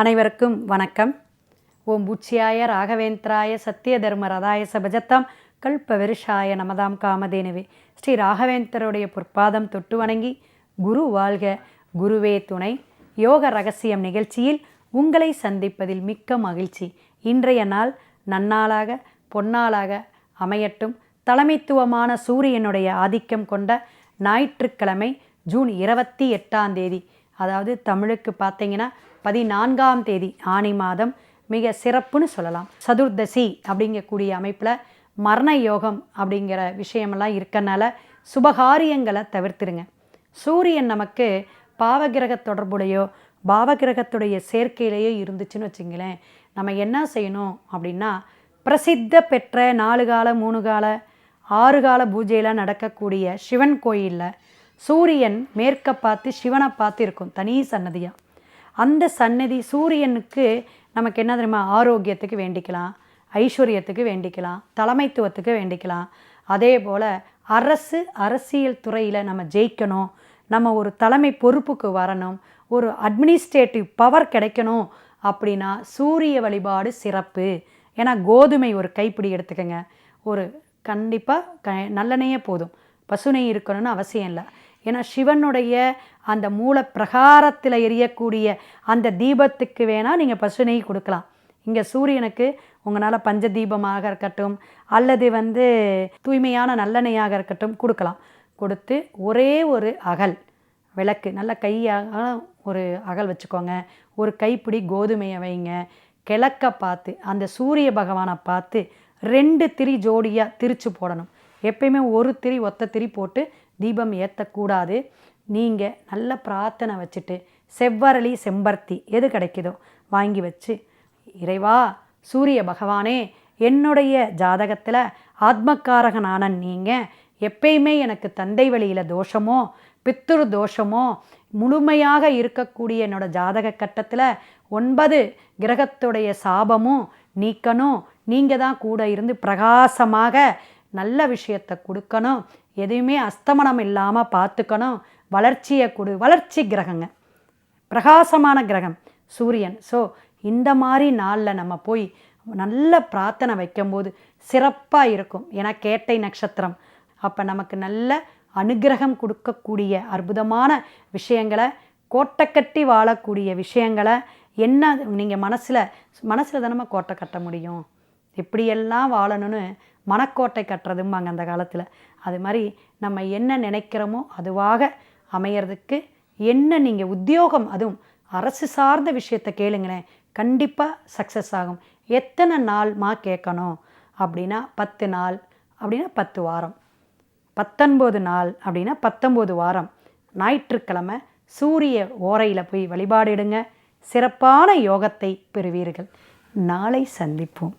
அனைவருக்கும் வணக்கம். ஓம் பூச்சியாய ராகவேந்திராய சத்திய தர்ம ரதாய சபஜத்தாம் கல்பவருஷாய நமதாம் காமதேனுவே. ஸ்ரீ ராகவேந்தருடைய பொற்பாதம் தொட்டு வணங்கி குரு வாழ்க குருவே துணை யோக ரகசியம் நிகழ்ச்சியில் உங்களை சந்திப்பதில் மிக்க மகிழ்ச்சி. இன்றைய நாள் நன்னாளாக பொன்னாளாக அமையட்டும். தலைமைத்துவமான சூரியனுடைய ஆதிக்கம் கொண்ட ஞாயிற்றுக்கிழமை ஜூன் 28 அதாவது தமிழுக்கு பார்த்தீங்கன்னா 14 ஆனி மாதம் மிக சிறப்புன்னு சொல்லலாம். சதுர்தசி அப்படிங்கக்கூடிய அமைப்பில் மரண யோகம் அப்படிங்கிற விஷயமெல்லாம் இருக்கனால சுபகாரியங்களை தவிர்த்துருங்க. சூரியன் நமக்கு பாவகிரக தொடர்புடையோ பாவகிரகத்துடைய சேர்க்கையிலேயோ இருந்துச்சுன்னு வச்சுங்களேன், நம்ம என்ன செய்யணும் அப்படின்னா, பிரசித்த பெற்ற 4 கால 3 கால 6 கால பூஜையில் நடக்கக்கூடிய சிவன் கோயிலில் சூரியன் மேற்க பார்த்து சிவனை பார்த்து இருக்கும் தனி சன்னதியாக. அந்த சன்னதி சூரியனுக்கு நமக்கு என்ன தெரியுமா, ஆரோக்கியத்துக்கு வேண்டிக்கலாம், ஐஸ்வர்யத்துக்கு வேண்டிக்கலாம், தலைமைத்துவத்துக்கு வேண்டிக்கலாம். அதே போல் அரசியல் துறையில் நம்ம ஜெயிக்கணும், நம்ம ஒரு தலைமை பொறுப்புக்கு வரணும், ஒரு அட்மினிஸ்ட்ரேட்டிவ் பவர் கிடைக்கணும் அப்படின்னா சூரிய வழிபாடு சிறப்பு. ஏன்னா கோதுமை ஒரு கைப்பிடி எடுத்துக்கோங்க, ஒரு கண்டிப்பாக நல்லெண்ணெயே போதும், பசு நெய் இருக்கணும்னு அவசியம் இல்லை. ஏன்னா சிவனுடைய அந்த மூல பிரகாரத்தில் எரியக்கூடிய அந்த தீபத்துக்கு வேணால் நீங்கள் பசு நெய் கொடுக்கலாம். இங்கே சூரியனுக்கு உங்களால் பஞ்ச தீபமாக இருக்கட்டும் அல்லது தூய்மையான நல்லெண்ணெயாக இருக்கட்டும் கொடுக்கலாம். கொடுத்து ஒரே ஒரு அகல் விளக்கு, நல்ல கையாக ஒரு அகல் வச்சுக்கோங்க, ஒரு கைப்பிடி கோதுமையை வைங்க, கிழக்க பார்த்து அந்த சூரிய பகவானை பார்த்து 2 திரி ஜோடியாக திரிச்சு போடணும். எப்பயுமே ஒரு திரி ஒத்த திரி போட்டு தீபம் ஏற்றக்கூடாது. நீங்கள் நல்ல பிரார்த்தனை வச்சுட்டு செவ்வரளி செம்பருத்தி எது கிடைக்குதோ வாங்கி வச்சு, இறைவா சூரிய பகவானே, என்னுடைய ஜாதகத்தில் ஆத்மக்காரகனான நீங்கள் எப்பயுமே எனக்கு தந்தை வழியில் தோஷமோ பித்துரு தோஷமோ முழுமையாக இருக்கக்கூடிய என்னோட ஜாதக கட்டத்தில் 9 கிரகத்துடைய சாபமும் நீக்கணும். நீங்கள் தான் கூட இருந்து பிரகாசமாக நல்ல விஷயத்தை கொடுக்கணும், எதையுமே அஸ்தமனம் இல்லாமல் பார்த்துக்கணும், வளர்ச்சியை கொடு. வளர்ச்சி கிரகங்க, பிரகாசமான கிரகம் சூரியன். ஸோ இந்த மாதிரி நாளில் நம்ம போய் நல்ல பிரார்த்தனை வைக்கும்போது சிறப்பாக இருக்கும். ஏன்னா கேட்டை நட்சத்திரம், அப்போ நமக்கு நல்ல அனுகிரகம் கொடுக்கக்கூடிய அற்புதமான விஷயங்களை, கோட்டை கட்டி வாழக்கூடிய விஷயங்களை என்ன நீங்கள் மனசில் தானே கோட்டை கட்ட முடியும். இப்படியெல்லாம் வாழணும்னு மனக்கோட்டை கட்டுறதும்பாங்க அந்த காலத்தில். அது மாதிரி நம்ம என்ன நினைக்கிறோமோ அதுவாக அமையறதுக்கு என்ன நீங்கள் உத்தியோகம், அதுவும் அரசு சார்ந்த விஷயத்தை கேளுங்களேன், கண்டிப்பாக சக்ஸஸ் ஆகும். எத்தனை நாள்மா கேட்கணும் அப்படின்னா 10 நாள் அப்படின்னா 10 வாரம், 19 நாள் அப்படின்னா 19 வாரம். ஞாயிற்றுக்கிழமை சூரிய ஓரையில் போய் வழிபாடிடுங்க, சிறப்பான யோகத்தை பெறுவீர்கள். நாளை சந்திப்போம்.